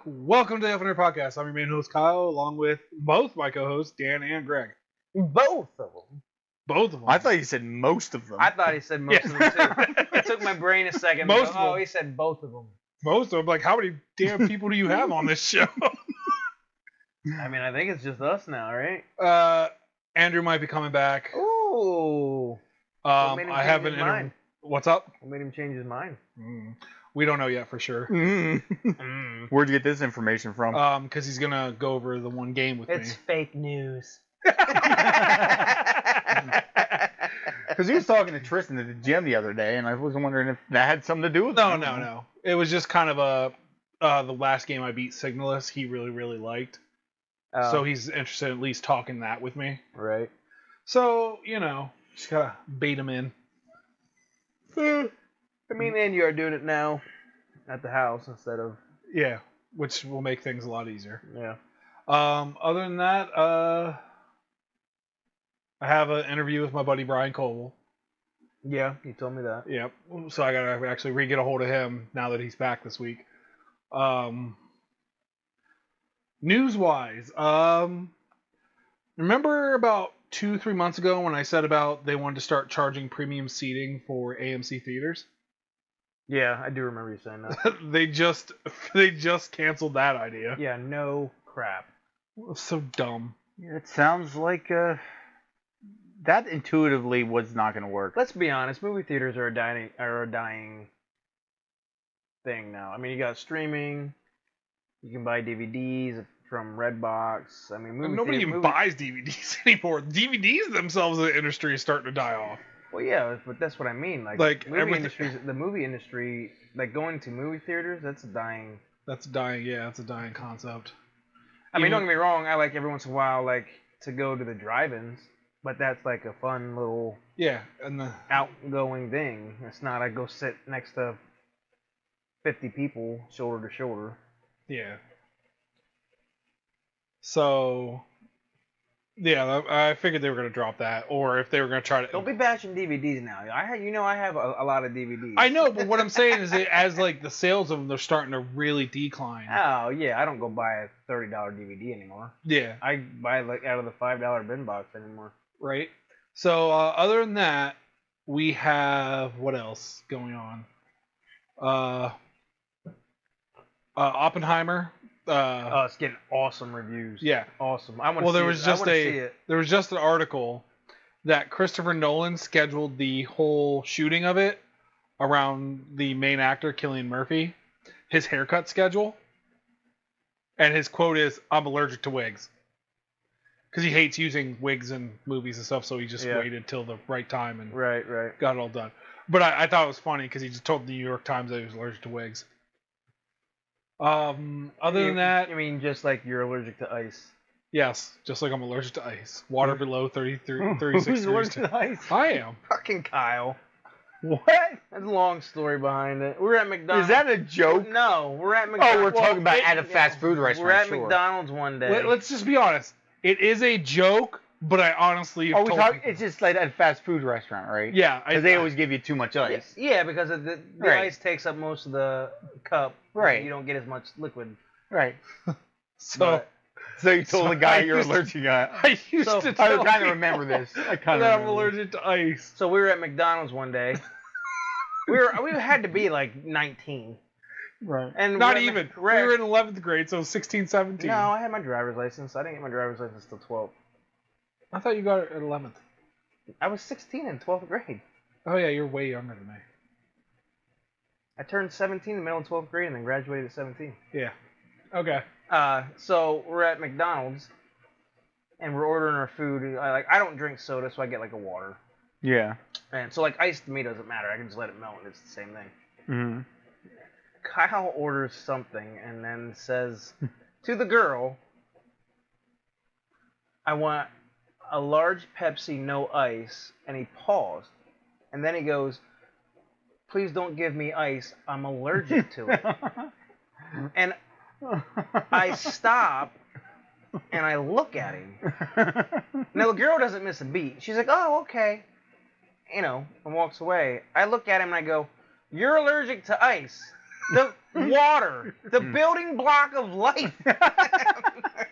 Welcome to the Elfin Podcast. I'm your main host, Kyle, along with both my co-hosts, Dan and Greg. Both of them. Both of them. I thought you said most of them. I thought he said most Yes. of them too. It took my brain a second. Most to go, of oh, them. he said both of them. Most of them. Like, how many damn people do you have on this show? I mean, I think it's just us now, right? Andrew might be coming back. Ooh. What made him I change have an his mind? What's up? What made him change his mind? We don't know yet for sure. Where'd you get this information from? Because he's gonna go over the one game with It's me. fake news. Because he was talking to Tristan at the gym the other day, and I was wondering if that had something to do with it. No. It was just kind of the last game I beat Signalis. He really liked. So he's interested in at least talking that with me. Right. So, just gotta bait him in. I mean, and you are doing it now at the house instead of... Yeah, which will make things a lot easier. Yeah. Other than that, I have an interview with my buddy Brian Coble. Yeah, you told me that. Yep. So I gotta actually get a hold of him now that he's back this week. News-wise, remember about 2-3 months ago when I said about they wanted to start charging premium seating for AMC theaters? Yeah, I do remember you saying that. they just canceled that idea. Yeah, no crap. So dumb. It sounds like that intuitively was not going to work. Let's be honest, movie theaters are a dying thing now. I mean, you got streaming, you can buy DVDs from Redbox. I mean, Nobody even buys DVDs anymore. DVDs themselves in the industry is starting to die off. Well, yeah, but that's what I mean. Like the movie industry, like going to movie theaters, that's a dying. That's dying. Yeah, that's a dying concept. I mean, don't get me wrong. I like every once in a while, like to go to the drive-ins, but that's like a fun little and the outgoing thing. It's not I go sit next to 50 people shoulder to shoulder. Yeah. So, yeah, I figured they were going to drop that, or if they were going to try to... Don't be bashing DVDs now. I have a lot of DVDs. I know, but what I'm saying is that as like the sales of them, they're starting to really decline. Oh, yeah, I don't go buy a $30 DVD anymore. Yeah. I buy like out of the $5 bin box anymore. Right? So, other than that, we have... What else going on? Oppenheimer... it's getting awesome reviews. Yeah, awesome. I want to see it. There was just an article that Christopher Nolan scheduled the whole shooting of it around the main actor Cillian Murphy, his haircut schedule, and his quote is, "I'm allergic to wigs," because he hates using wigs in movies and stuff. So he just waited till the right time and right got it all done. But I thought it was funny because he just told the New York Times that he was allergic to wigs. Other than that, I mean, just like you're allergic to ice. Yes, just like I'm allergic to ice. Water below 36 Who's degrees. allergic to ice? I am. Fucking Kyle. What? That's a long story behind it. We're at McDonald's. Is that a joke? No, we're at McDonald's. Oh, we're talking about at a fast food restaurant. We're at sure. McDonald's one day. Let's just be honest. It is a joke, but I honestly. Oh, it's just like at a fast food restaurant, right? Yeah, because they always give you too much ice. Yeah, because the Right. ice takes up most of the cup. Right. You don't get as much liquid. Right. So you told the guy you're I used- allergic to. I used to I tell kind of people remember this. I kind that of I'm allergic to ice. So we were at McDonald's one day. we had to be like 19. Right. And Not we're at even. Mc- We we're were at- in 11th grade, so 16, 17. No, I had my driver's license. I didn't get my driver's license till 12th. I thought you got it at 11th. I was 16 in 12th grade. Oh yeah, you're way younger than me. I turned 17 in the middle of 12th grade and then graduated at 17. Yeah. Okay. So we're at McDonald's and we're ordering our food. I don't drink soda, so I get like a water. Yeah. And so like ice to me doesn't matter. I can just let it melt and it's the same thing. Mm-hmm. Kyle orders something and then says to the girl, "I want a large Pepsi, no ice." And he paused. And then he goes, "Please don't give me ice. I'm allergic to it." And I stop and I look at him. Now the girl doesn't miss a beat. She's like, "Oh, okay." And walks away. I look at him and I go, "You're allergic to ice." The water, the building block of life.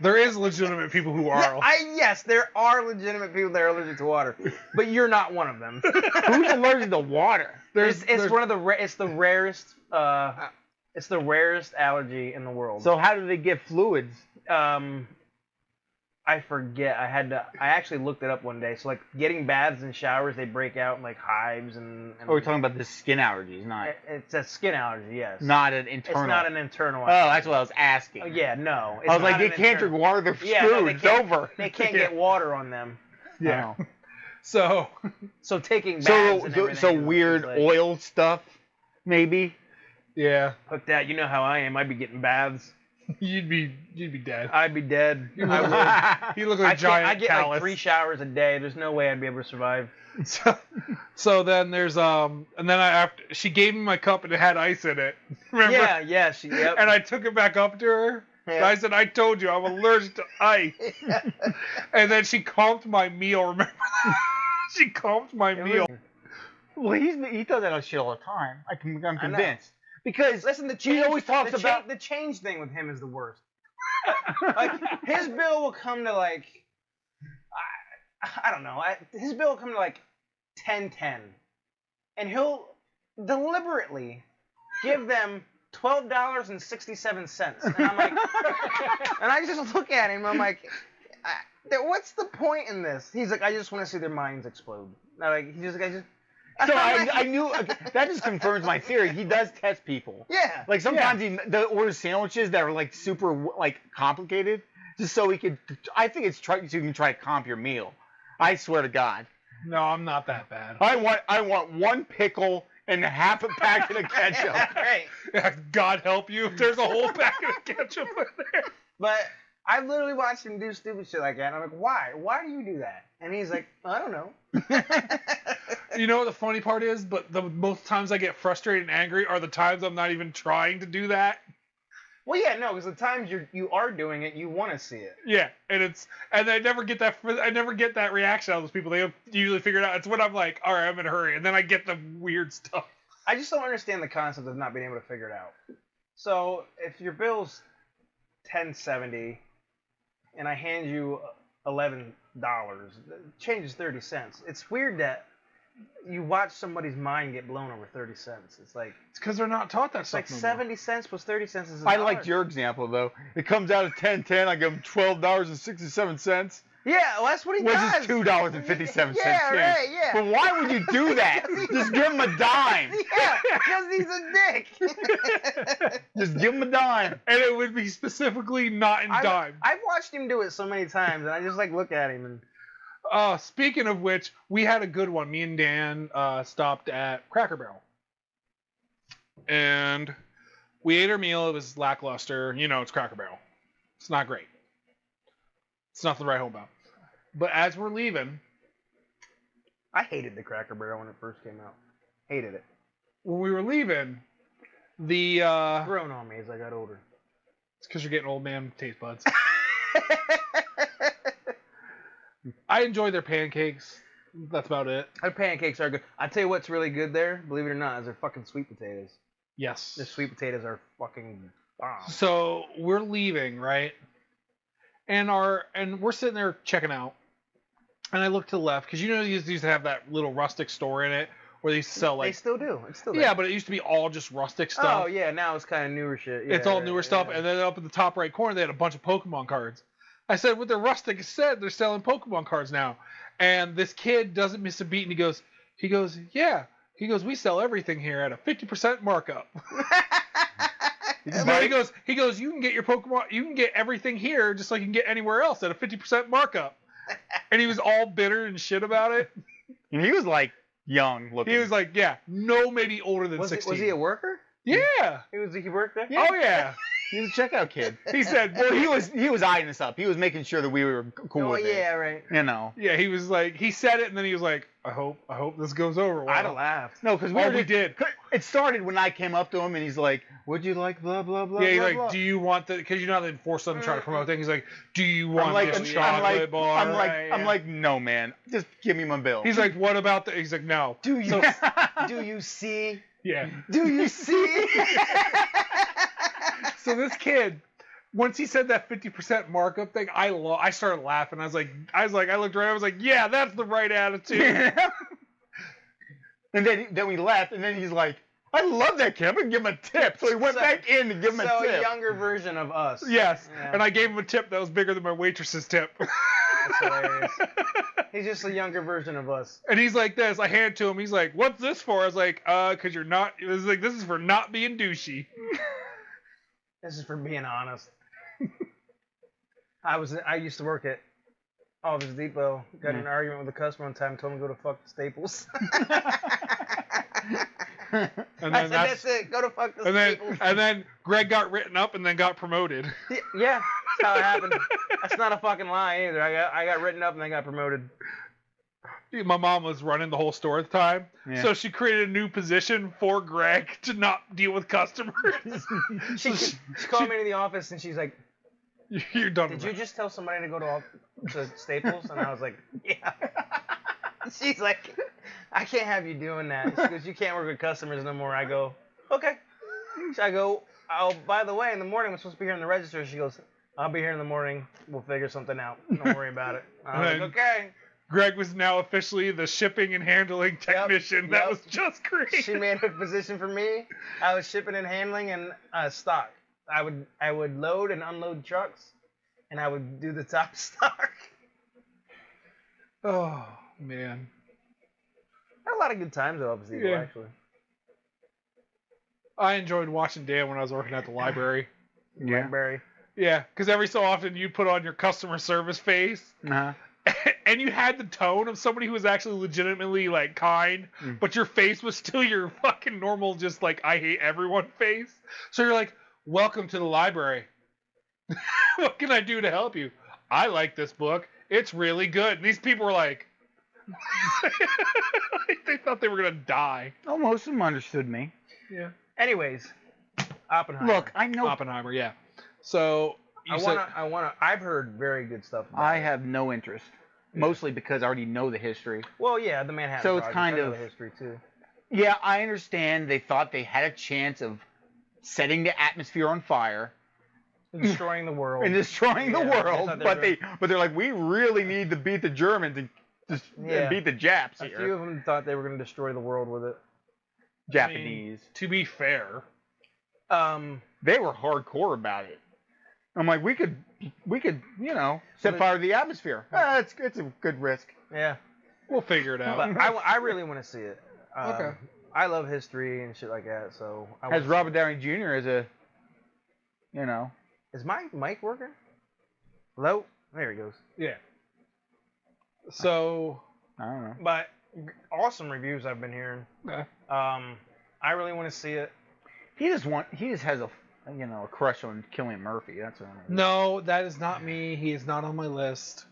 There is legitimate people who are. Yes, there are legitimate people that are allergic to water, but you're not one of them. Who's allergic to water? It's one of the it's the rarest it's the rarest allergy in the world. So how do they get fluids? I forget. I actually looked it up one day. So like getting baths and showers, they break out in like hives and Oh, we're talking about the skin allergies, not it's a skin allergy, yes. not an internal. It's not an internal Oh, allergy. that's what I was asking. Oh, yeah, no. It's I was not like, they an can't internal- drink water. They're Yeah, no, screwed. they It's can't- over. They can't Yeah. get water on them. Yeah. Oh. So So taking baths So and so, everything so is weird like, oil stuff, maybe. yeah, Fuck that. You know how I am. I'd be getting baths. you'd be dead. I'd be dead. You I look would. like, you look like a giant I get callus. like 3 showers a day. There's no way I'd be able to survive. So then there's and then after she gave me my cup and it had ice in it. Remember? Yeah, yep. And I took it back up to her. And Yeah. I said, I told you I'm allergic to ice. And then she comped my meal. Remember that? She comped my meal. Well, he does that shit all the time. I'm know. convinced. Because Listen, the he change, always talks about. the change thing with him is the worst. Like his bill will come to like I don't know. His bill will come to like 10.10, and he'll deliberately give them $12.67, and I'm like, and I just look at him. I'm like, what's the point in this? He's like, I just want to see their minds explode. Like he just, So I knew that just confirms my theory. He does test people. yeah. Like sometimes he orders sandwiches that are like super like complicated, just so he could. I think it's so you can try to comp your meal. I swear to God. No, I'm not that bad. I want one pickle and half a packet of ketchup. Right. God help you if there's a whole packet of ketchup in there. But I literally watched him do stupid shit like that, and I'm like, why? Why do you do that? And he's like, I don't know. You know what the funny part is? But the most times I get frustrated and angry are the times I'm not even trying to do that. Well, yeah, no, because the times you are doing it, you want to see it. Yeah, and I never get that. I never get that reaction out of those people. They usually figure it out. It's when I'm like, all right, I'm in a hurry, and then I get the weird stuff. I just don't understand the concept of not being able to figure it out. So if your bill's $10.70, and I hand you $11, it changes 30 cents. It's weird that you watch somebody's mind get blown over 30 cents. It's like It's because they're not taught that it's stuff. like no more. 70 cents plus 30 cents is. I liked your example though. It comes out of 10.10. I give him $12.67, Yeah, well, that's what he which does. is $2.57. Yeah, right, yeah. But why would you do that? Just give him a dime. Yeah, because he's a dick. Just give him a dime. And it would be specifically not in dime. I've watched him do it so many times, and I just like look at him and. Speaking of which, we had a good one. Me and Dan stopped at Cracker Barrel. And we ate our meal. It was lackluster. You know, it's Cracker Barrel. It's not great. It's nothing to write home about. But as we're leaving, I hated the Cracker Barrel when it first came out. Hated it. when we were leaving, the Grown on me as I got older. it's because you're getting old man taste buds. I enjoy their pancakes. That's about it. Their pancakes are good. I tell you what's really good there, believe it or not, is their fucking sweet potatoes. Yes. Their sweet potatoes are fucking bomb. So we're leaving, right? And we're sitting there checking out. And I look to the left because you know these used to have that little rustic store in it where they used to sell They like still do. It's still there. yeah, but it used to be all just rustic stuff. Oh yeah, now it's kind of newer shit. Yeah, It's all yeah, newer stuff, yeah. and then up in the top right corner they had a bunch of Pokemon cards. I said, with their rustic said they're selling Pokemon cards now, and this kid doesn't miss a beat, and he goes, yeah, we sell everything here at a 50% markup. But he goes, you can get your Pokemon, you can get everything here just like you can get anywhere else at a 50% markup. And he was all bitter and shit about it. And he was like young looking. He was like, yeah, no, maybe older than 16. Was he a worker? Yeah. He worked there? Oh yeah. He was a checkout kid. He said, Well, he was eyeing us up. He was making sure that we were cool Oh with it. yeah, right. You know. yeah, he was like, he said it, and then he was like, I hope this goes over well. I'd have laughed. No, because We did. It started when I came up to him and he's like, "Would you like blah blah blah?" Yeah, he's blah, like, blah. do you want the? Because you know how they force them to try to promote things. He's like, do you want I'm like, this I'm chocolate like, bar? I'm like, no, man, just give me my bill. He's like, what about the? He's like, no. Do you So- do you see Yeah. Do you see? So this kid, once he said that 50% markup thing, I started laughing. I looked around. I was like, yeah, that's the right attitude. And then we left, and then he's like, I love that kid. I'm going to give him a tip. So he went back in to give him a So a tip. younger version of us. Yes. Yeah. And I gave him a tip that was bigger than my waitress's tip. That's hilarious. He's just a younger version of us. And he's like this. I hand it to him. He's like, "What's this for?" I was like, "Cause you're not." It was like, "This is for not being douchey." This is for being honest. I used to work at Office Depot. Got in an argument with a customer one time. Told him to go to fuck the Staples. And I said, that's it. Go to fuck the Staples. And then Greg got written up and then got promoted. Yeah, that's how it happened. That's not a fucking lie either. I got written up and then got promoted. My mom was running the whole store at the time, so she created a new position for Greg to not deal with customers. She called me to the office and she's like, "You're done." Did you just tell somebody to go to Staples? And I was like, yeah. She's like, I can't have you doing that. She goes, you can't work with customers no more. I go, okay. So I go, oh, by the way, in the morning I'm supposed to be here in the register. She goes, I'll be here in the morning. We'll figure something out. Don't worry about it. I was like, okay. Greg was now officially the shipping and handling technician. That was just great. She made a position for me. I was shipping and handling and stock. I would load and unload trucks, and I would do the top stock. Oh man, Had a lot of good times though, obviously. Actually. I enjoyed watching Dan when I was working at the library. Library. Yeah, because every so often you'd put on your customer service face. Uh-huh. And you had the tone of somebody who was actually legitimately like kind, but your face was still your fucking normal, just like I hate everyone face. So you're like, welcome to the library. What can I do to help you? I like this book. It's really good. And these people were like, they thought they were gonna die. Oh, most of them understood me. Yeah. Anyways, Oppenheimer. Look, I know. Oppenheimer. Yeah. So I've heard very good stuff about I it. have no interest, mostly because I already know the history. Well, yeah, the Manhattan So it's Project, kind I know of- the history too. Yeah, I understand they thought they had a chance of setting the atmosphere on fire Destroying the world. and destroying the Yeah, they world, thought they but were they're like, we really need to beat the Germans and Yeah. beat the Japs A here. few of them thought they were going to destroy the world with it. Japanese. to be fair, They were hardcore about it. I'm like, we could, set fire to the atmosphere. It's a good risk. Yeah. we'll figure it out. But I really want to see it. Okay. I love history and shit like that, so I Has wanna Robert Downey Jr. as a, Is my mic working? Hello? There he goes. Yeah. So, I don't know. But awesome reviews I've been hearing. yeah. I really want to see it. He just has a crush on Cillian Murphy. That's what I mean. No, that is not me. He is not on my list.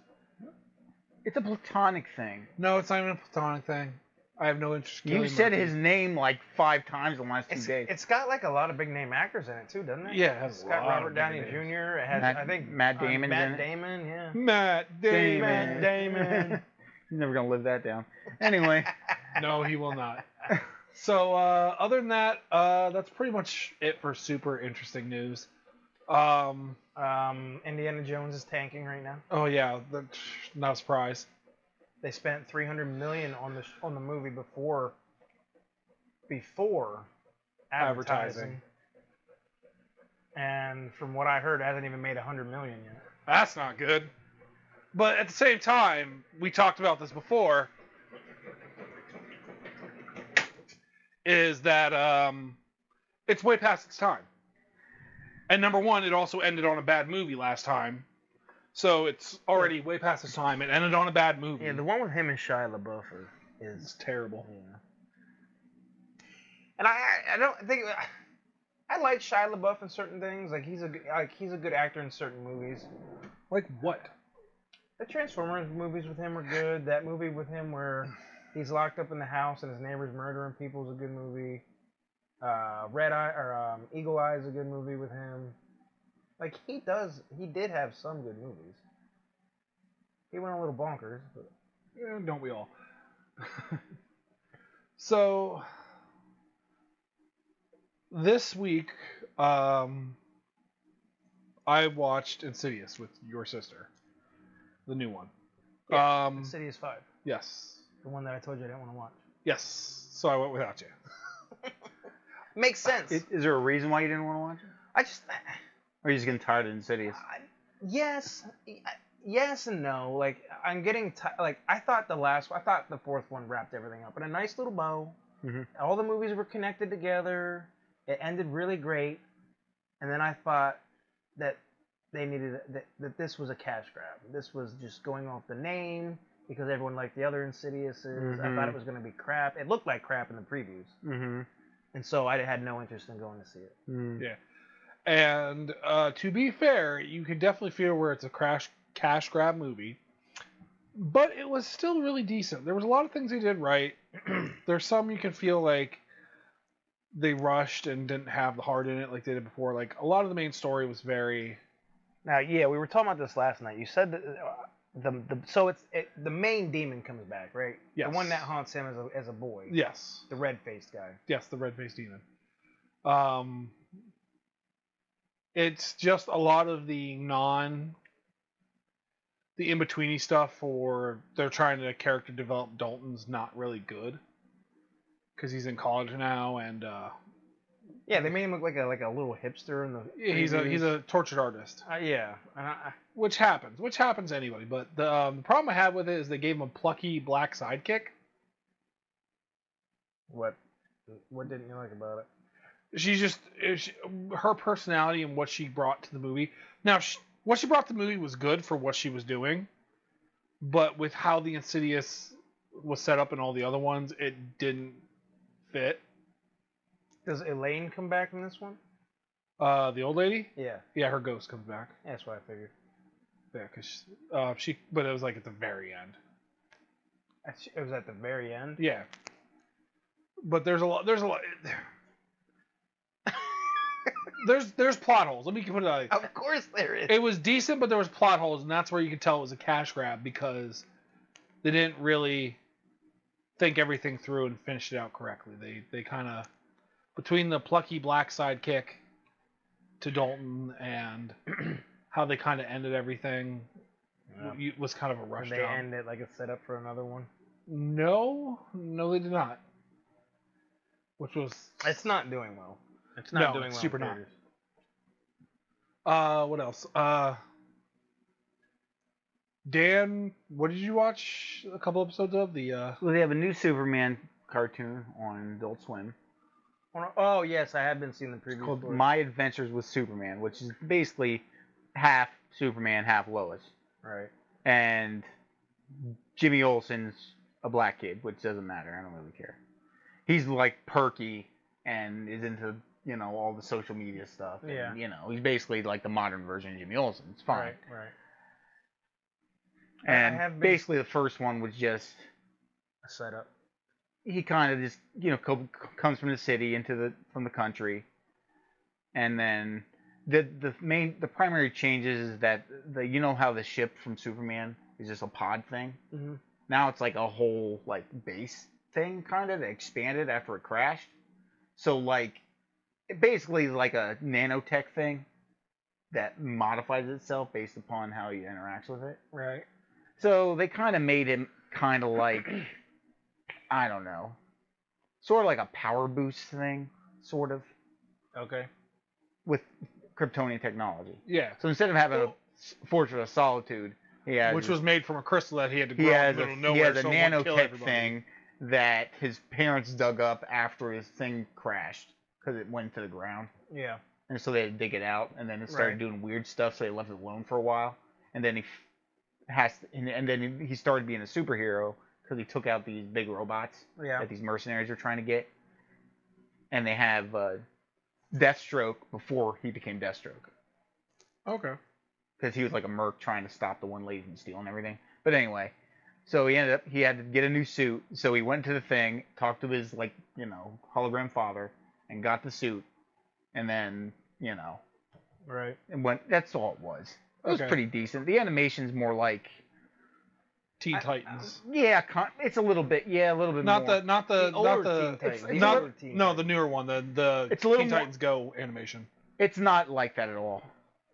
It's a platonic thing. No, it's not even a platonic thing. I have no interest. in You Cillian said Murphy. his name like 5 times in the last 2 days. It's got like a lot of big name actors in it too, doesn't it? Yeah, it has It's a got lot Robert of Downey big Jr. names. It has Matt- I think Matt Damon's in Matt it. Damon, yeah. Matt Damon. Matt Damon. He's never gonna live that down. Anyway, No, he will not. So, other than that, that's pretty much it for super interesting news. Indiana Jones is tanking right now. Oh yeah, not a surprise. They spent $300 million on the movie before advertising. And from what I heard, it hasn't even made $100 million yet. That's not good. But at the same time, we talked about this before. Is that it's way past its time. And number one, it also ended on a bad movie last time. So it's already way past its time. It ended on a bad movie. Yeah, the one with him and Shia LaBeouf It's is terrible. yeah. And I don't think I like Shia LaBeouf in certain things. Like he's a good actor in certain movies. Like what? The Transformers movies with him are good. That movie with him where he's locked up in the house and his neighbor's murdering people is a good movie. Eagle Eye is a good movie with him. Like he did have some good movies. He went a little bonkers, but Yeah, don't we all? So, this week, I watched Insidious with your sister, the new one. Yeah, Um, Insidious 5. yes, The one that I told you I didn't want to watch. yes. So I went without you. Makes sense. Is there a reason why you didn't want to watch it? I just... Or are you just getting tired of Insidious? Yes. Yes and no. Like, I'm getting... like, I thought the fourth one wrapped everything up in a nice little bow. Mhm. All the movies were connected together. It ended really great. And then I thought that they needed... that this was a cash grab. This was just going off the name because everyone liked the other Insidiouses. I thought it was going to be crap. It looked like crap in the previews. Mm-hmm. And so I had no interest in going to see it. Mm. Yeah. And to be fair, you can definitely feel where it's a cash grab movie, but it was still really decent. There was a lot of things they did right. There's some you can feel like they rushed and didn't have the heart in it like they did before. Like a lot of the main story was very... Now, yeah, we were talking about this last night. You said that the main demon comes back, right? Yes. The one that haunts him as a boy. Yes. The red-faced guy. Yes, the red-faced demon. It's just a lot of the in-betweeny stuff for they're trying to character develop Dalton's not really good because he's in college now and Yeah, they made him look like a little hipster in the. he's a tortured artist, yeah. which happens to anybody. But the problem I had with it is they gave him a plucky black sidekick. What didn't you like about it? Her personality and what she brought to the movie. Now, what she brought to the movie was good for what she was doing, but with how the Insidious was set up in all the other ones, it didn't fit. Does Elaine come back in this one? The old lady? Yeah. Yeah, her ghost comes back. Yeah, that's what I figured. Yeah, because but it was like at the very end. It was at the very end. Yeah. But there's a lot. There's plot holes. Let me put it like Of course there is. it was decent, but there was plot holes, and that's where you could tell it was a cash grab because they didn't really think everything through and finish it out correctly. They kind of between the plucky black sidekick to Dalton and how they kind of ended everything was kind of a rush Did they job. end it like a setup for another one? No, they did not. Which was It's not doing well. It's not doing it's well. super in not. theaters. What else? Dan, what did you watch a couple episodes of? Well, they have a new Superman cartoon on Adult Swim. Oh yes, I have been seeing the previews. It's called for it. My Adventures with Superman, which is basically half Superman, half Lois. Right. And Jimmy Olsen's a black kid, which doesn't matter. I don't really care. He's like perky and is into, all the social media stuff. And, Yeah. He's basically like the modern version of Jimmy Olsen. It's fine. Right. And I have been- basically the first one was just A setup. he kind of just comes from the city from the country, and then the primary changes is that how the ship from Superman is just a pod thing. Mm-hmm. Now it's like a whole like base thing kind of that expanded after it crashed. So like it basically is like a nanotech thing that modifies itself based upon how he interacts with it. Right. So they kind of made him kind of like, I don't know, sort of like a power boost thing, sort of, Okay. with Kryptonian technology. Yeah. So instead of having a Fortress of Solitude, he has Which was made from a crystal that he had to he grow in has the middle a, of he nowhere has a so it won't kill nanotech everybody. thing that his parents dug up after his thing crashed because it went to the ground. Yeah. And so they had to dig it out, and then it started Right. doing weird stuff, so they left it alone for a while. And then he started being a superhero because he took out these big robots Yeah. that these mercenaries are trying to get. And they have Deathstroke before he became Deathstroke. Okay. Because he was like a merc trying to stop the one lady from stealing everything. But anyway, so he had to get a new suit. So he went to the thing, talked to his hologram father, and got the suit. And then, Right. and went. That's all it was. It was Okay. pretty decent. The animation's more like Teen Titans. Yeah, it's a little bit. Yeah, a little bit Not more. the older Teen Titans. it's not older Teen no Titans. the newer one. The It's a little Teen more- Titans Go animation. It's not like that at all.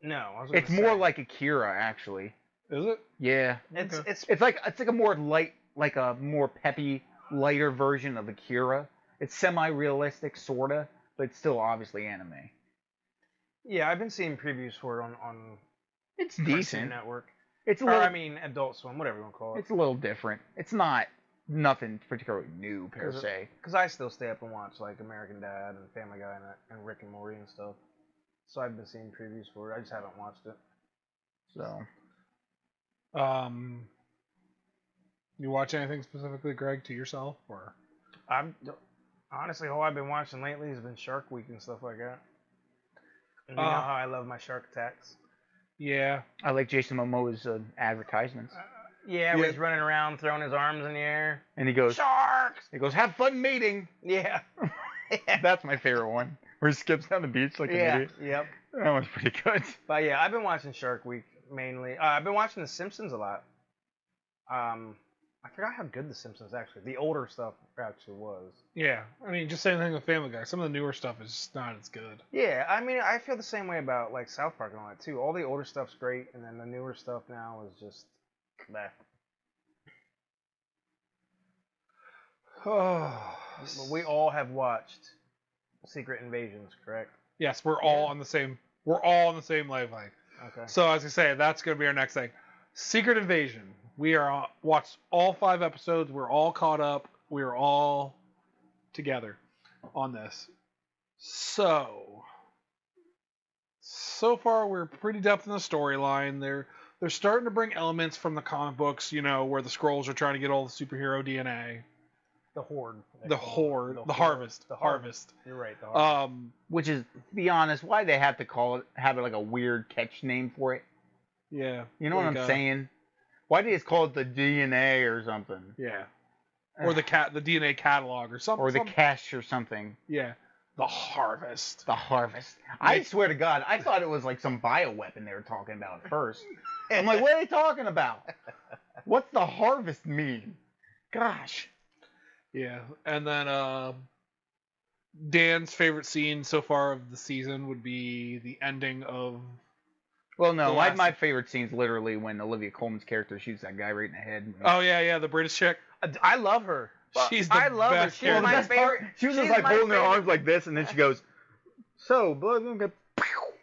No, I was gonna It's more say. like Akira, actually. Is it? Yeah. it's Okay. It's like a more light, like a more peppy, lighter version of Akira. It's semi-realistic, sorta, but it's still obviously anime. yeah. I've been seeing previews for it on It's Cartoon decent. Network. It's a Or little. I mean, Adult Swim, whatever you want to call it. It's a little different. It's not nothing particularly new per se. Because I still stay up and watch like American Dad and Family Guy and Rick and Morty and stuff. So I've been seeing previews for it. I just haven't watched it. So You watch anything specifically, Greg, to yourself, or? I'm honestly all I've been watching lately has been Shark Week and stuff like that. And you know how I love my shark attacks. Yeah. I like Jason Momoa's advertisements, Yeah, where he's running around throwing his arms in the air. and he goes, Sharks! "Have fun mating." Yeah. That's my favorite one, where he skips down the beach like an Yeah. idiot. Yep. That one's pretty good. But yeah, I've been watching Shark Week mainly. I've been watching The Simpsons a lot. I forgot how good The Simpsons actually. The older stuff actually was. Yeah. I mean, just same thing with Family Guy. Some of the newer stuff is just not as good. Yeah, I mean, I feel the same way about like South Park and all that too. All the older stuff's great, and then the newer stuff now is just, bleh. But we all have watched Secret Invasions, correct? Yes, we're all on the same. We're all on the same wavelength. Okay. So as I say, that's going to be our next thing. Secret Invasion. We are watched all 5 episodes. We're all caught up. We're all together on this. So far we're pretty depth in the storyline. They're starting to bring elements from the comic books, where the Skrulls are trying to get all the superhero DNA. The Horde. The Harvest. The Harvest. You're right. The Harvest. Which is, to be honest, why they have to have it like a weird catch name for it. Yeah. You know what I'm saying? Why do you just call it the DNA or something? Yeah. Or the DNA catalog or something. Or the cache or something. Yeah. The Harvest. The Harvest. I swear to God, I thought it was like some bioweapon they were talking about at first. I'm like, what are they talking about? What's the Harvest mean? Gosh. Yeah. And then Dan's favorite scene so far of the season would be the ending of... Well, no, my favorite scene's literally when Olivia Colman's character shoots that guy right in the head. Oh, yeah, the British chick. I love her. She's the I love her. best She's character. my favorite. She was just she's like my holding her favorite. arms like this, and then she goes, "So, blood."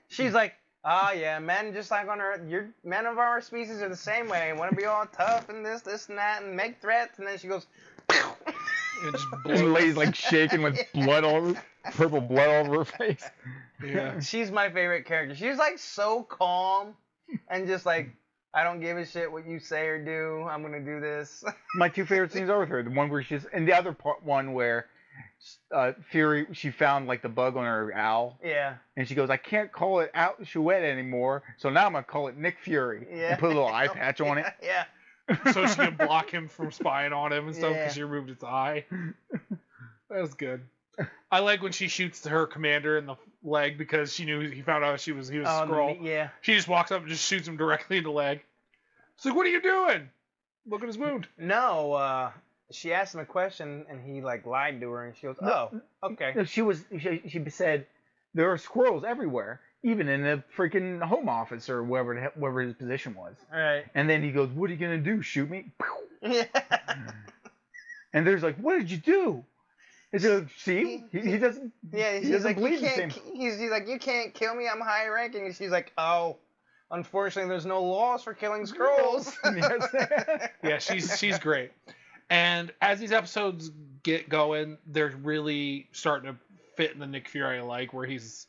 She's like, yeah, men just like on Earth, men of our species are the same way. Want to be all tough and this and that, and make threats. And then she goes, And just And blows. Lay's like shaking with blood all over, purple blood all over her face. Yeah. she's my favorite character. She's like so calm and just like, I don't give a shit what you say or do. I'm gonna do this. My 2 favorite scenes are with her. The one where she's, and the other one where Fury, she found like the bug on her owl, Yeah. and she goes, "I can't call it Chouette anymore, so now I'm gonna call it Nick Fury." Yeah. And put a little eye patch on it. Yeah. So she can block him from spying on him and stuff because Yeah. she removed its eye. That was good. I like when she shoots her commander in the leg because she knew he found out he was Oh, Skrull. yeah. She just walks up and just shoots him directly in the leg. She's like, "What are you doing? Look at his wound." No. She asked him a question and he like lied to her and she goes, "Oh, okay." No, she said there are squirrels everywhere, even in the freaking home office or wherever his position was. All right. And then he goes, "What are you gonna do? Shoot me?" Yeah. And there's like, "What did you do?" Is it, see, he doesn't. Yeah, He he's doesn't like, believe you the can't. same. He's like, you can't kill me. I'm high ranking. And she's like, oh, unfortunately, there's no laws for killing Skrulls. Yes. Yeah, she's great. And as these episodes get going, they're really starting to fit in the Nick Fury I like, where he's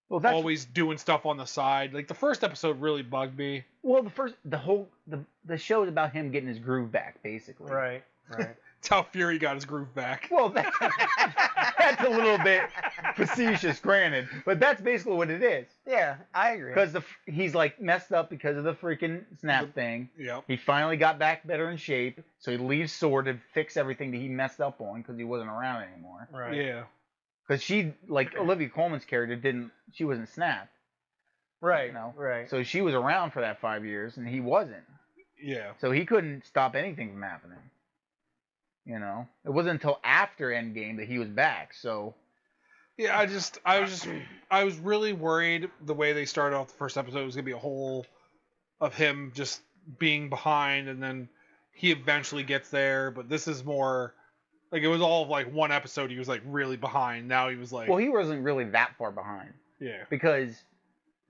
Well, that's always doing stuff on the side. Like the first episode really bugged me. well. The show is about him getting his groove back, basically. Right. Right. It's how Fury got his groove back. Well, that's a little bit facetious, granted, but that's basically what it is. Yeah, I agree. Because he's like messed up because of the freaking snap thing. Yep. He finally got back better in shape, so he leaves Sword to fix everything that he messed up on because he wasn't around anymore. Right. Yeah. Because she, like Olivia Colman's character, she wasn't snapped. Right. You know? Right. So she was around for that 5 years, and he wasn't. Yeah. So he couldn't stop anything from happening. You know, it wasn't until after Endgame that he was back. So Yeah, I was really worried the way they started off the first episode was gonna be a whole of him just being behind, and then he eventually gets there. But this is more like it was all of like one episode. He was like really behind. Now he was like, well, he wasn't really that far behind yeah, because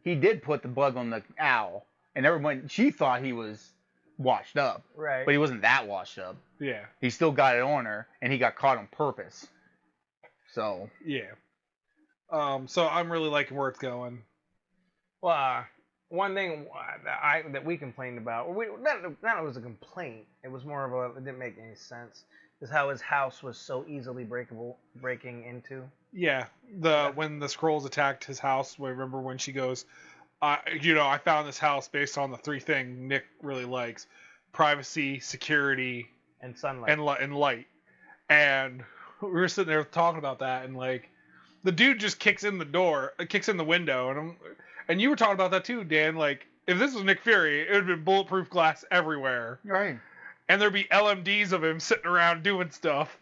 he did put the bug on the owl, and everyone she thought he was washed up, Right. but he wasn't that washed up. yeah, He still got it on her, and he got caught on purpose. So yeah. So I'm really liking where it's going. Well, one thing that we complained about, not it was a complaint, it was more of a, it didn't make any sense, is how his house was so easily breaking into. Yeah, when the Skrulls attacked his house. Remember when she goes, I found this house based on the three things Nick really likes: privacy, security, And sunlight. and light. And we were sitting there talking about that, and like the dude just kicks in the window, and you were talking about that too, Dan. Like if this was Nick Fury, it would have been bulletproof glass everywhere, right. and there'd be LMDs of him sitting around doing stuff.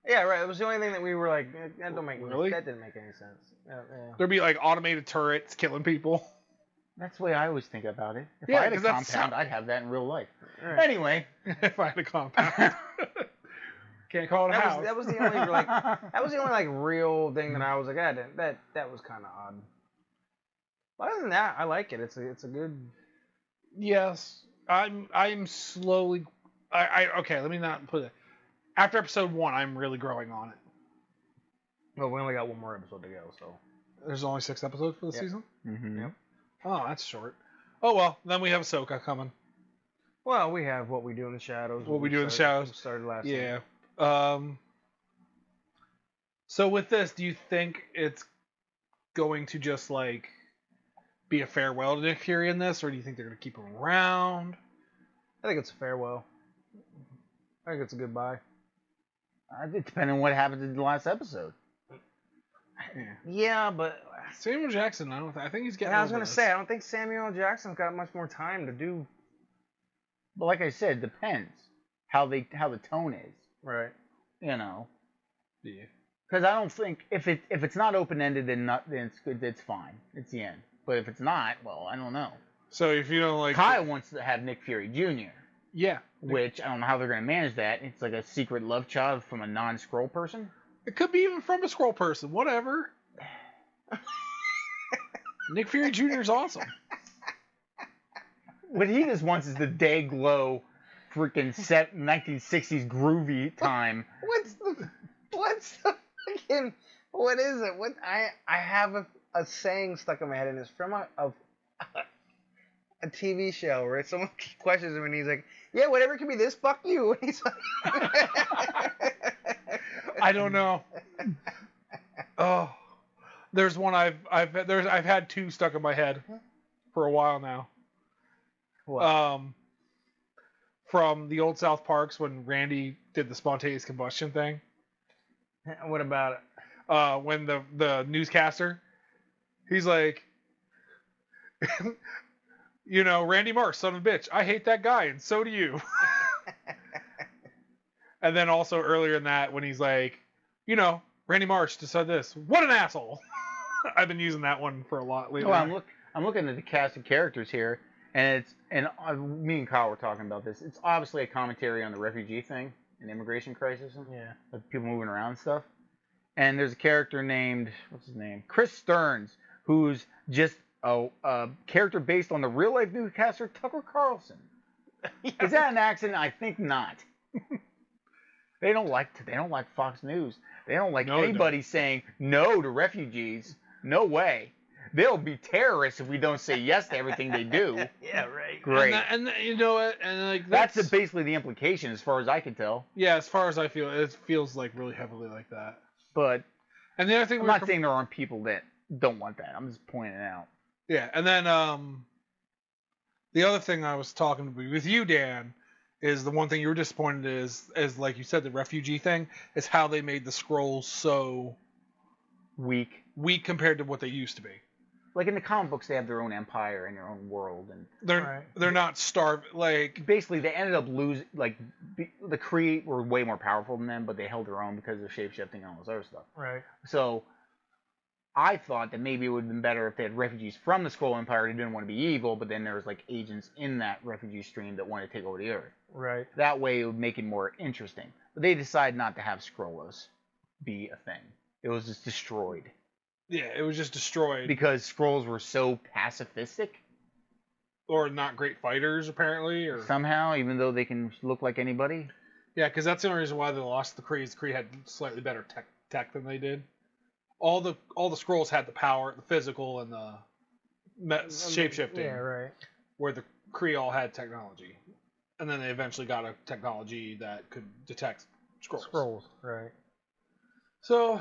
Yeah, right. It was the only thing that we were like, that Really? that didn't make any sense. Yeah. There'd be like automated turrets killing people. That's the way I always think about it. If Yeah, I had a 'cause that's compound, how- I'd have that in real life. Right. Anyway. If I had a compound. Can't call it a house. That was the only like real thing that I was like, that was kind of odd. But other than that, I like it. It's a good. Yes, I'm slowly. Okay. Let me not put it. After episode 1, I'm really growing on it. Well, we only got one more episode to go, so. There's only 6 episodes for the Yep. season. Mm-hmm. Yep. Oh, that's short. Oh well, then we have Ahsoka coming. Well, we have What We Do in the Shadows. What We Do in the Shadows. Started last. Yeah. So with this, do you think it's going to just like be a farewell to Nick Fury in this, or do you think they're going to keep him around? I think it's a farewell. I think it's a goodbye. It depends on what happens in the last episode. Yeah. Yeah, but Samuel Jackson, I think he's getting. I was over gonna this. say I don't think Samuel L. Jackson's got much more time to do. But like I said, it depends how the tone is. Right. You know, Yeah. because I don't think if it's not open ended, then it's good. It's fine. It's the end. But if it's not, well, I don't know. So if you don't like, Kai wants to have Nick Fury Jr., yeah, which I don't know how they're gonna manage that. It's like a secret love child from a non-Skrull person. it could be even from a scroll person. Whatever. Nick Fury Jr. is awesome. What he just wants is the day glow, freaking 1960s groovy time. What's the fucking what is it? What I have a saying stuck in my head, and it's from a TV show where someone questions him and he's like, "Yeah, whatever can be this. Fuck you." And he's like, I don't know. Oh, there's one I've had 2 stuck in my head for a while now. What? From the old South Parks when Randy did the spontaneous combustion thing. What about it? When the newscaster, he's like, Randy Marsh, son of a bitch, I hate that guy, and so do you. And then also earlier in that, when he's like, Randy Marsh decided this. What an asshole! I've been using that one for a lot lately. Well, I'm looking at the cast of characters here, and me and Kyle were talking about this. It's obviously a commentary on the refugee thing, and immigration crisis, and Yeah. like people moving around and stuff. And there's a character named Chris Stearns, who's just a character based on the real life newscaster Tucker Carlson. Is that an accident? I think not. They don't like Fox News. They don't like No, they anybody saying no to refugees. No way. They'll be terrorists if we don't say yes to everything they do. Yeah, right. Great. And you know what? And like That's basically the implication, as far as I can tell. yeah. As far as I feel, it feels like really heavily like that. But And the other thing I'm not saying there aren't people that don't want that. I'm just pointing it out. yeah. And then the other thing I was talking with you, Dan, is the one thing you were disappointed is like you said, the refugee thing is how they made the Skrulls so Weak. weak compared to what they used to be. like in the comic books, they have their own empire and their own world, and They're not starved. Like basically they ended up losing. Like the Kree were way more powerful than them, but they held their own because of shapeshifting and all this other stuff. Right. So I thought that maybe it would have been better if they had refugees from the Skrull Empire who didn't want to be evil, but then there was like agents in that refugee stream that wanted to take over the Earth. Right. That way it would make it more interesting. But they decided not to have Skrullos be a thing. It was just destroyed. Yeah, it was just destroyed. Because Skrulls were so pacifistic. Or not great fighters, apparently. Or somehow, even though they can look like anybody. Yeah, because that's the only reason why they lost the Kree. The Kree had slightly better tech than they did. All the Skrulls had the power, the physical, and the shape-shifting. Yeah, right. Where the Kree all had technology. And then they eventually got a technology that could detect Skrulls. Skrulls, right. So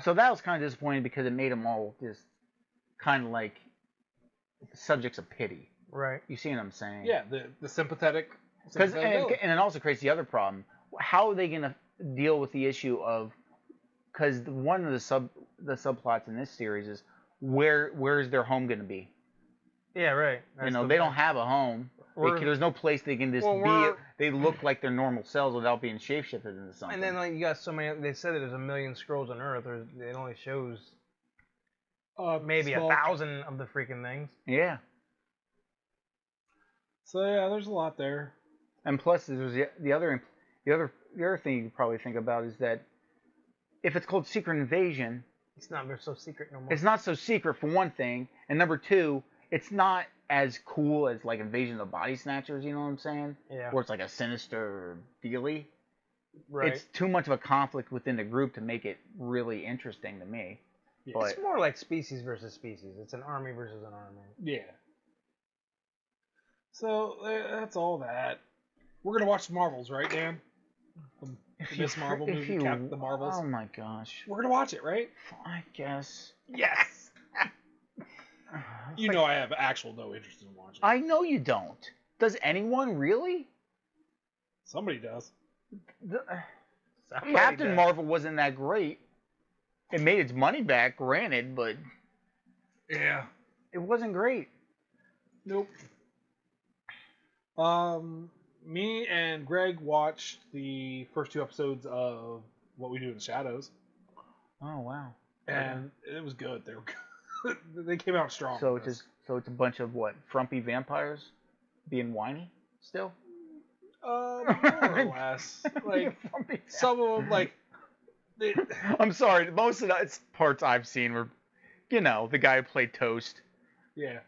that was kind of disappointing because it made them all just kind of like subjects of pity. Right. You see what I'm saying? Yeah, the sympathetic. And it also creates the other problem. How are they going to deal with the issue of? Because one of the subplots in this series is where's their home going to be? Yeah, right. That's they don't have a home. There's no place they can just be. They look like their normal selves without being shapeshifted into something. And then like you got so many. They said that there's 1 million Skrulls on Earth. It only shows maybe 1,000 of the freaking things. Yeah. So yeah, there's a lot there. And plus, there's the other thing you could probably think about is that if it's called Secret Invasion, it's not so secret no more. It's not so secret for one thing, and number two, it's not as cool as like Invasion of the Body Snatchers. You know what I'm saying? Yeah. Or it's like a sinister dealy. Right. It's too much of a conflict within the group to make it really interesting to me. Yeah. But it's more like species versus species. It's an army versus an army. Yeah. So that's all that. We're gonna watch the Marvels, right, Dan? This Marvel movie, Captain the Marvels. Oh my gosh. We're gonna watch it, right? I guess. Yes. You know I have actual no interest in watching. I know you don't. Does anyone really? Somebody does. Captain Marvel wasn't that great. It made its money back, granted, but yeah, it wasn't great. Nope. Me and Greg watched the first 2 episodes of What We Do in the Shadows. Oh wow! And it was good. They were good. They came out strong. So it's a bunch of what, frumpy vampires being whiny still. More or less. Like some of them, like. I'm sorry. Most of the parts I've seen were, the guy who played Toast. Yeah.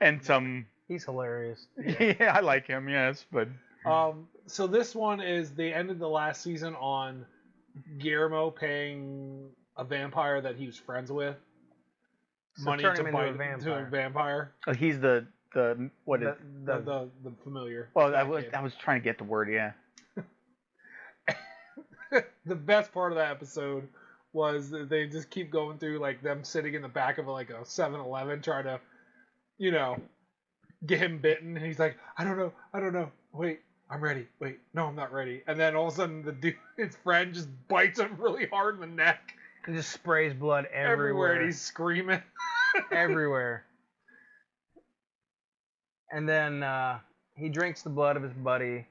And some. He's hilarious. Yeah, I like him. Yes, but. So this one is they ended the last season on Guillermo paying a vampire that he was friends with money to bite into a vampire. Oh, he's the what is the familiar. Well, I was trying to get the word. Yeah. The best part of that episode was that they just keep going through like them sitting in the back of like a 7-Eleven trying to, get him bitten. And he's like, I don't know. Wait, I'm ready. Wait, no, I'm not ready. And then all of a sudden the dude, his friend, just bites him really hard in the neck. He just sprays blood everywhere. And he's screaming. Everywhere. And then he drinks the blood of his buddy.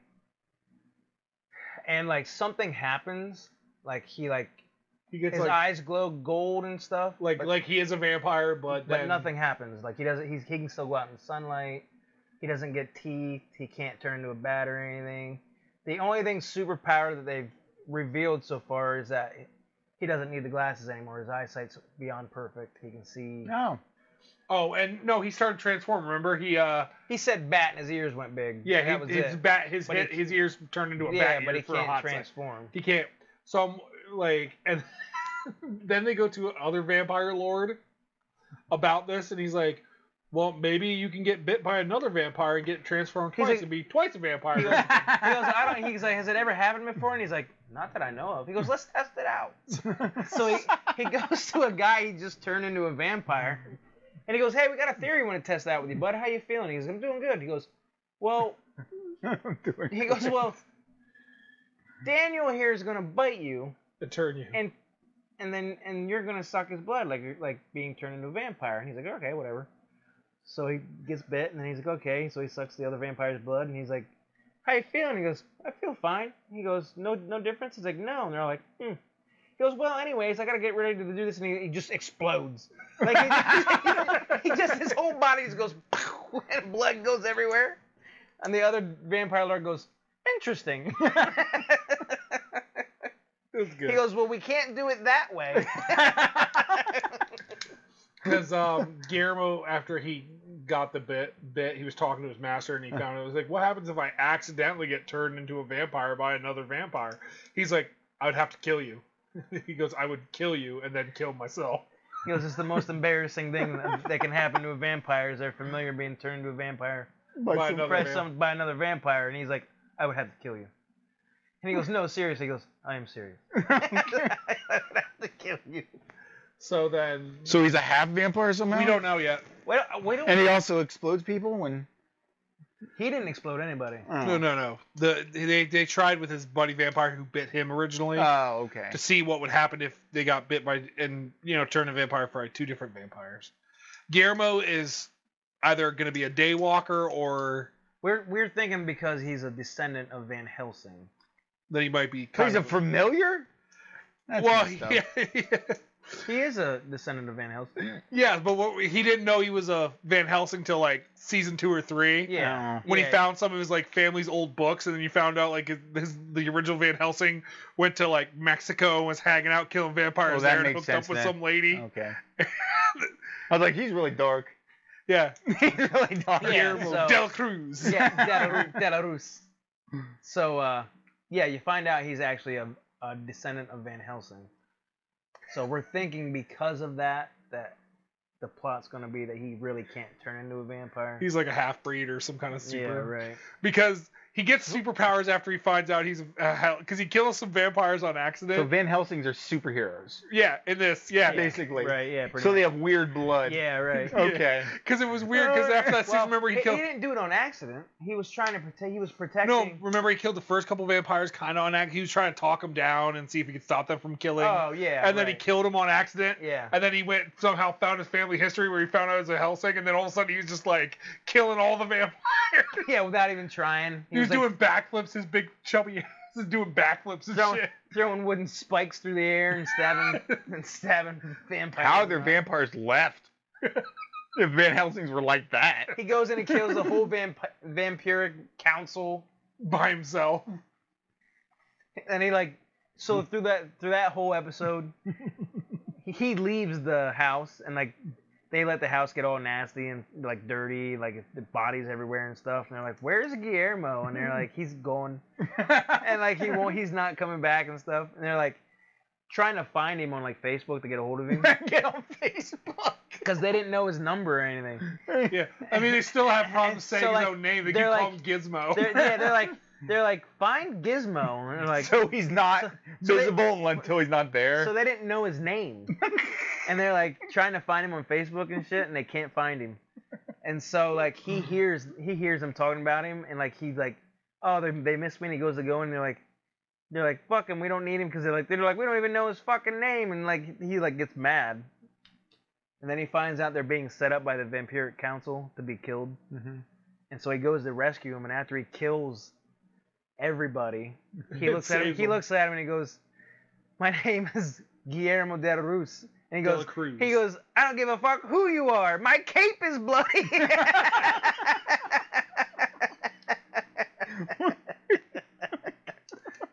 And like something happens, like he gets his eyes glow gold and stuff. Like he is a vampire, but nothing happens. Like he can still go out in the sunlight. He doesn't get teeth. He can't turn into a bat or anything. The only thing superpower that they've revealed so far is that he doesn't need the glasses anymore. His eyesight's beyond perfect. He can see. No. Oh, and no, he started transforming. Remember, he said bat, and his ears went big. Yeah, that was his bat. His ears turned into a bat. Yeah, but he can't transform. He can't. So I'm like, and then they go to another vampire lord about this, and he's like, "Well, maybe you can get bit by another vampire and get transformed twice and be twice a vampire." He goes, He's like, "Has it ever happened before?" And he's like, "Not that I know of." He goes, "Let's test it out." So he goes to a guy he just turned into a vampire. And he goes, "Hey, we got a theory we want to test out with you, bud. How you feeling?" He goes, "I'm doing good." He goes, "Well," "Well, Daniel here is going to bite you to turn you. And and you're gonna suck his blood like being turned into a vampire. And he's like, okay, whatever. So he gets bit, and then he's like, okay. So he sucks the other vampire's blood, and he's like, how you feeling? He goes, I feel fine. He goes, no difference. He's like, no. And they're all like, He goes, well, anyways, I gotta get ready to do this, and he just explodes. Like he just his whole body just goes, and blood goes everywhere. And the other vampire lord goes, interesting. It was good. He goes, well, we can't do it that way. Because Guillermo, after he got the bit, he was talking to his master, and he found it was like, what happens if I accidentally get turned into a vampire by another vampire? He's like, I would have to kill you. He goes, I would kill you and then kill myself. He goes, it's the most embarrassing thing that can happen to a vampire is they're familiar being turned into a vampire By another vampire. And he's like, I would have to kill you. And he goes, no, seriously. He goes, I am serious. I would have to kill you. So then... So he's a half vampire somehow? We don't know yet. Wait, And he also explodes people when... He didn't explode anybody. Oh. No. They tried with his buddy vampire who bit him originally Oh, okay. to see what would happen if they got bit by and turned a vampire for like two different vampires. Guillermo is either going to be a daywalker or We're thinking because he's a descendant of Van Helsing. that he might be So kind he's a of familiar? That's well, messed up. yeah. He is a descendant of Van Helsing. Yeah, but he didn't know he was a Van Helsing till like season 2 or 3. Yeah. When Yeah. he found some of his like family's old books, and then you found out like the original Van Helsing went to like Mexico and was hanging out killing vampires Oh, that there and makes hooked up sense with then. some lady. Okay. I was like, he's really dark. Yeah, He's really dark. Yeah, Guillermo so- del Cruz. Yeah, De La Rus. So, you find out he's actually a descendant of Van Helsing. So we're thinking because of that the plot's going to be that he really can't turn into a vampire. He's like a half breed or some kind of super. Yeah, right. Because he gets superpowers after he finds out he's because he kills some vampires on accident. So Van Helsings are superheroes, yeah, in this, yeah, basically. Right, yeah, pretty So much. they have weird blood. Yeah, right. Okay. Because it was weird. Because after that season, remember he he killed. didn't do it on accident. He was trying to protect. He was protecting. No, remember he killed the first couple vampires kind of on accident. He was trying to talk them down and see if he could stop them from killing. Oh yeah. and then he right. killed him on accident. Yeah. And then he went somehow found his family history where he found out he was a Helsing, and then all of a sudden he was just like killing all the vampires. Yeah, without even trying. He was like, doing backflips. His big chubby ass is doing backflips and shit. throwing wooden spikes through the air and stabbing vampires. How are there vampires left? If Van Helsings were like that. He goes in and kills the whole vampiric council, By himself. and he so through that whole episode, he leaves the house, and like they let the house get all nasty and like dirty, like the bodies everywhere and stuff. And they're like, "Where's Guillermo?" And they're like, "He's gone," and like he's not coming back and stuff. And they're like trying to find him on like Facebook to get a hold of him Get on Facebook. because they didn't know his number or anything. Yeah. I mean, they still have problems And saying so, his like, own name. They they're can call like- him Gizmo. They're like find Gizmo, and they're like So he's not so they- visible until he's not there. so they didn't know his name, and they're like trying to find him on Facebook and shit, and they can't find him. And so like he hears them talking about him, and like he's like, oh, they missed me, and he goes to go, and they're like fuck him, we don't need him, because they're like we don't even know his fucking name, and like he like gets mad, and then he finds out they're being set up by the Vampiric Council to be killed, and so he goes to rescue him, and after he kills everybody, he looks at him. Saves He him. looks at him and he goes, "My name is Guillermo del Rus." And he Del goes, Cruz. "I don't give a fuck who you are. My cape is bloody."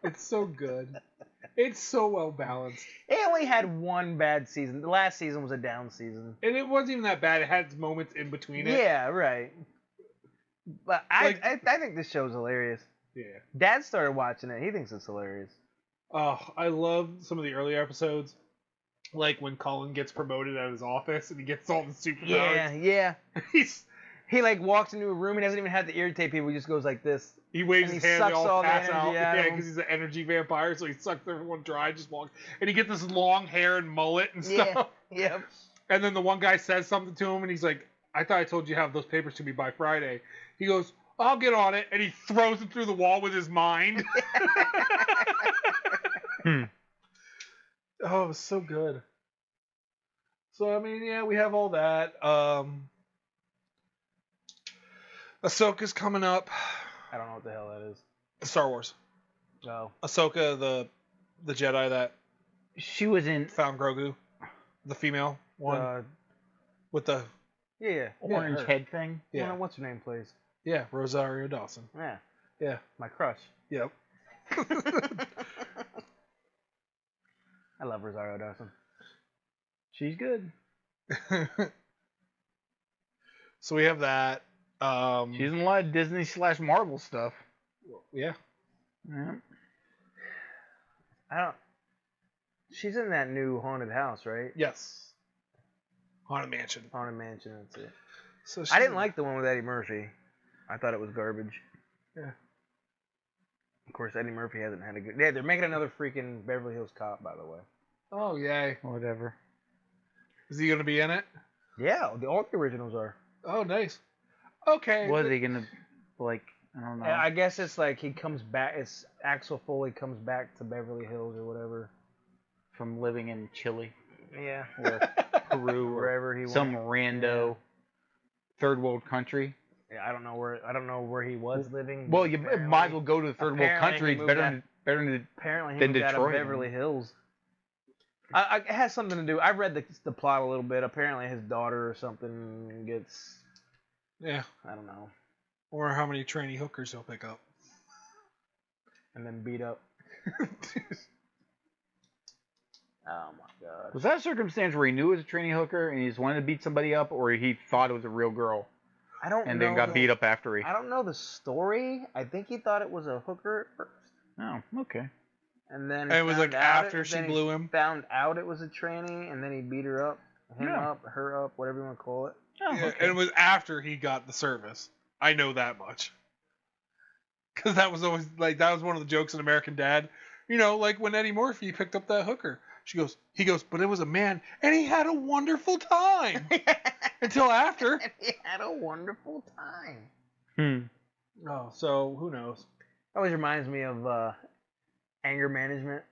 It's so good. It's so well balanced. They only had one bad season. The last season was a down season. And it wasn't even that bad. It had moments in between it. Yeah, right. But I Like- think this show's hilarious. Yeah. Dad started watching it. He thinks it's hilarious. Oh, I love some of the earlier episodes. Like when Colin gets promoted at his office and he gets all the superpowers. Yeah. He He like walks into a room. He doesn't even have to irritate people. He just goes like this. waves And his he hand, they sucks all all the pass energy out. out Yeah, of 'em. because he's an energy vampire, so he sucks everyone dry, just walks. And he gets this long hair and mullet and stuff. Yeah. And then the one guy says something to him, and he's like, I thought I told you to have those papers to me by Friday. He goes, I'll get on it. And he throws it through the wall with his mind. Oh, it was so good. So I mean, yeah, we have all that. Ahsoka's coming up. I don't know what the hell that is. Star Wars. Oh. Ahsoka, the Jedi that She was in found Grogu, the female one with the Yeah. orange her. head thing. Yeah. What's her name, please? Yeah, Rosario Dawson. Yeah. Yeah. My crush. Yep. I love Rosario Dawson. She's good. So we have that. She's in a lot of Disney/Marvel stuff. Yeah. Yeah. I don't. She's in that new haunted house, right? Yes. Haunted Mansion. Haunted Mansion. That's it. So I didn't like the one with Eddie Murphy. I thought it was garbage. Yeah. Of course, Eddie Murphy hasn't had a good. Yeah, they're making another freaking Beverly Hills Cop, by the way. Oh yay! Whatever. Is he gonna be in it? Yeah, all the originals are. Oh nice. Okay. Was he gonna like? I don't know. I guess it's like he comes back. It's Axel Foley comes back to Beverly Hills or whatever. From living in Chile Yeah. or Peru or Wherever he some went. rando third world country. Yeah, I don't know where he was living. Well, you apparently- might as well go to the third world apparently country. he It's moved better than Apparently, he than moved out of Detroit. Beverly Hills. It has something to do. I read the plot a little bit. Apparently, his daughter or something gets. Yeah. I don't know. Or how many trainee hookers he'll pick up. And then beat up. Oh my god. Was that a circumstance where he knew it was a trainee hooker and he just wanted to beat somebody up, or he thought it was a real girl I don't and know. then got beat up after he? I don't know the story. I think he thought it was a hooker at first. Oh, okay. And then And it was like found out after she then he blew him. Found out it was a tranny, and then he beat her up, Yeah. up, her up, whatever you want to call it. Oh, Yeah, okay. and it was after he got the service. I know that much. Because that was always like that was one of the jokes in American Dad. You know, like when Eddie Murphy picked up that hooker. He goes, but it was a man, and he had a wonderful time until after. And he had a wonderful time. Oh, so who knows? Always reminds me of Anger Management,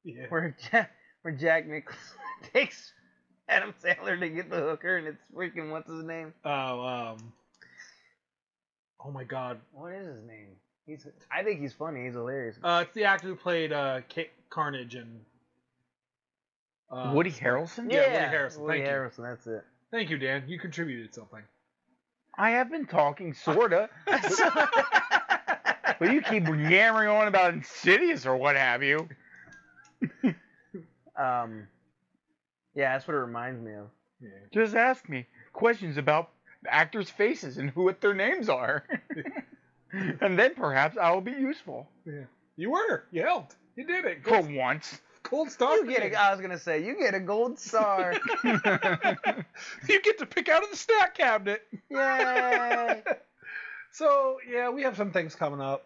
Yeah. where Jack Nicholson takes Adam Sandler to get the hooker, and it's freaking what's his name? Oh my God. What is his name? I think he's funny. He's hilarious. It's the actor who played Carnage and. Woody Harrelson? Yeah, Woody Harrelson. Woody Thank you. Harrelson. That's it. Thank you, Dan. You contributed something. I have been talking, sorta. But you keep yammering on about Insidious or what have you. Yeah, that's what it reminds me of. Yeah. Just ask me questions about actors' faces and what their names are. And then perhaps I will be useful. Yeah. You were. You helped. You did it. For once. Cold stock. You get I was gonna say you get a gold star. You get to pick out of the snack cabinet. Yay! So yeah, we have some things coming up.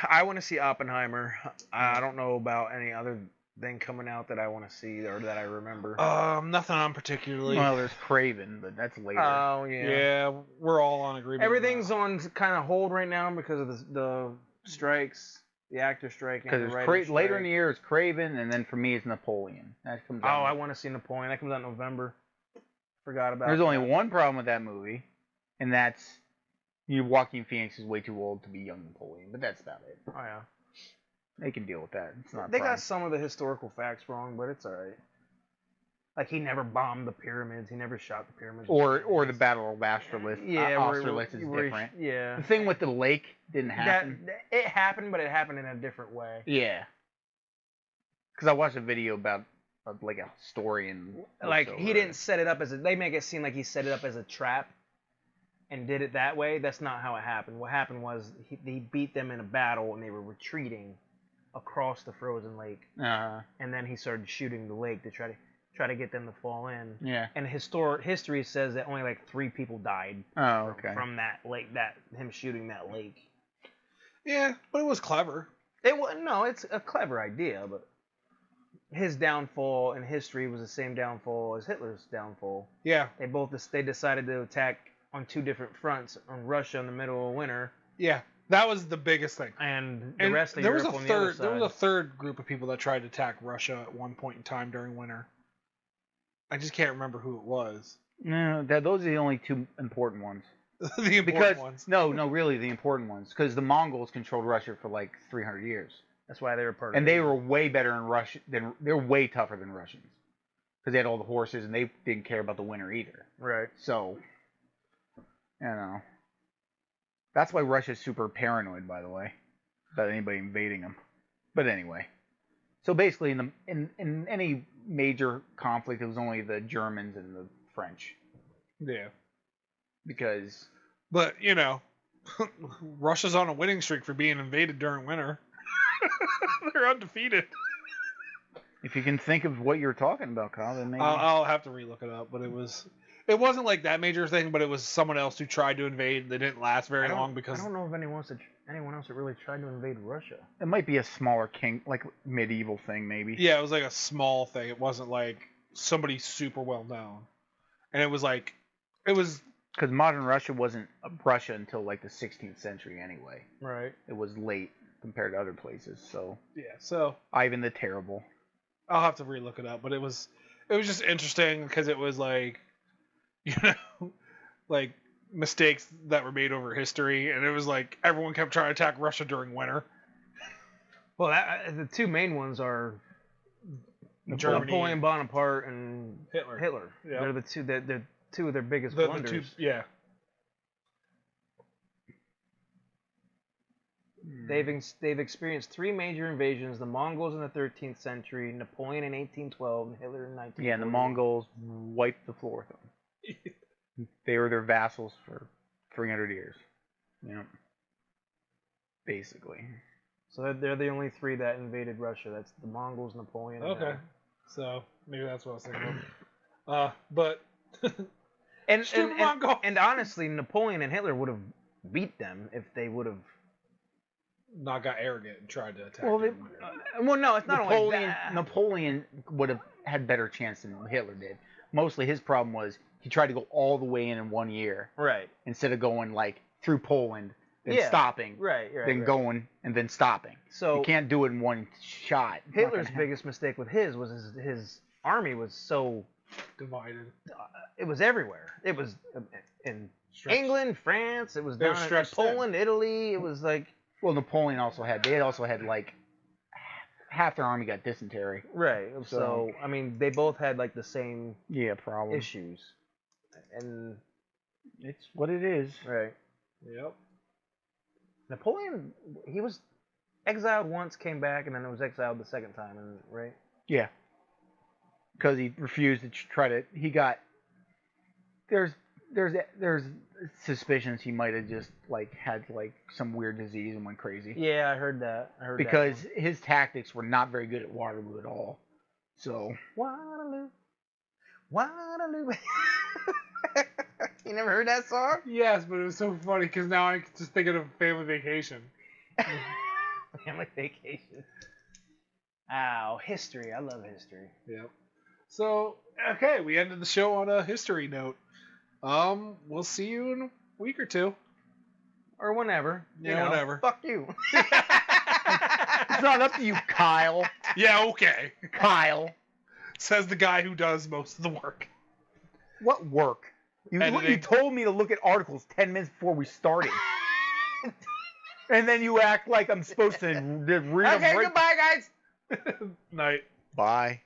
I want to see Oppenheimer. I don't know about any other thing coming out that I want to see or that I remember. Nothing on particularly. Well, there's Craven, but that's later. Oh yeah. Yeah, we're all on agreement. Everything's on kind of hold right now because of the strikes, the actor strike. Because and the there's writer later in strike. the year it's Craven, and then for me it's Napoleon. That comes Oh, out. I want to see Napoleon. That comes out in November. Forgot about. There's that. only one problem with that movie, and that's Joaquin Phoenix is way too old to be young Napoleon. But that's about it. Oh yeah. They can deal with that. It's not. a They problem. got some of the historical facts wrong, but it's alright. Like he never bombed the pyramids. He never shot the pyramids. Or the Battle of Austerlitz. Yeah, Austerlitz is different. Yeah. The thing with the lake didn't happen. It happened, but it happened in a different way. Yeah. Because I watched a video about like a historian. Like he didn't set it up as they make it seem like he set it up as a trap and did it that way. That's not how it happened. What happened was he beat them in a battle and they were retreating across the frozen lake, and then he started shooting the lake to try to get them to fall in. Yeah. And history says that only like 3 people died Oh, okay. from that lake, him shooting that lake. Yeah, but it was clever. It's a clever idea, but his downfall in history was the same downfall as Hitler's downfall. Yeah, They decided to attack on 2 different fronts, on Russia in the middle of winter, yeah. That was the biggest thing. And the And rest of there was Europe a on the other third. side. There was a third group of people that tried to attack Russia at one point in time during winter. I just can't remember who it was. No, those are the only two important ones. The important ones. No, really the important ones, because the Mongols controlled Russia for like 300 years, That's why they were part of and it. they were way better in Russia they're way tougher than Russians, because they had all the horses and they didn't care about the winter either. Right. So, you know, that's why Russia's super paranoid, by the way, about anybody invading them. But anyway, so basically, in any major conflict, it was only the Germans and the French, Yeah. because But, you know, Russia's on a winning streak for being invaded during winter. They're undefeated. if you can think of what you're talking about, Kyle, then maybe. I'll have to relook it up, but it wasn't like that major thing, but it was someone else who tried to invade. They didn't last very long because I don't know if anyone else that really tried to invade Russia. It might be a smaller like medieval thing, maybe. yeah, it was like a small thing. It wasn't like somebody super well known. And it was Because modern Russia wasn't Russia until like the 16th century anyway. Right. It was late compared to other places. So yeah, so Ivan the Terrible. I'll have to relook it up, but it was just interesting because it was like, you know, like mistakes that were made over history, and it was like everyone kept trying to attack Russia during winter. Well, the two main ones are Germany, Napoleon Bonaparte and Hitler. Yeah. They're the two. They're two of their biggest The blunders. two, yeah. They've experienced three major invasions: the Mongols in the 13th century, Napoleon in 1812, and Hitler in 1940. Yeah, and the Mongols wiped the floor with them. They were their vassals for 300 years. Yeah. Basically. So they're the only three that invaded Russia. That's the Mongols, Napoleon. Okay, so maybe that's what I was thinking of. But And Mongol. and honestly, Napoleon and Hitler would have beat them if they would have. not got arrogant and tried to attack. Well, them. Well, no, it's not only that. Napoleon would have had better chance than Hitler did. Mostly his problem was he tried to go all the way in 1 year Right. instead of going like through Poland, then Yeah. stopping, Right. then right. going and then stopping. So You can't do it in one shot. It's not Hitler's gonna happen. biggest mistake with his army was so Divided. it was everywhere. It was in Stretched. England, France. It was They were down in stretched thin. Poland, Italy. It was like Well, Napoleon also had like half their army got dysentery. right. So I mean, they both had like the same Yeah, problem. issues, and It's what it is. right. Yep. Napoleon, he was exiled once, came back, and then was exiled the second time, and right. Yeah. Because he refused to try to. He got. There's suspicions he might have just like had like some weird disease and went crazy. Yeah, I heard that. Because his tactics were not very good at Waterloo at all. So. Waterloo, Waterloo. You never heard that song? Yes, but it was so funny because now I just thinking of Family Vacation. Family Vacation. Oh, history. I love history. Yep. So okay, we ended the show on a history note. We'll see you in a week or two. Or whenever. Yeah, whenever. Fuck you. It's not up to you, Kyle. Yeah, okay. Kyle. Says the guy who does most of the work. What work? You Editing. told me to look at articles 10 minutes before we started. And then you act like I'm supposed to read them Okay, right. goodbye, guys. Night. Bye.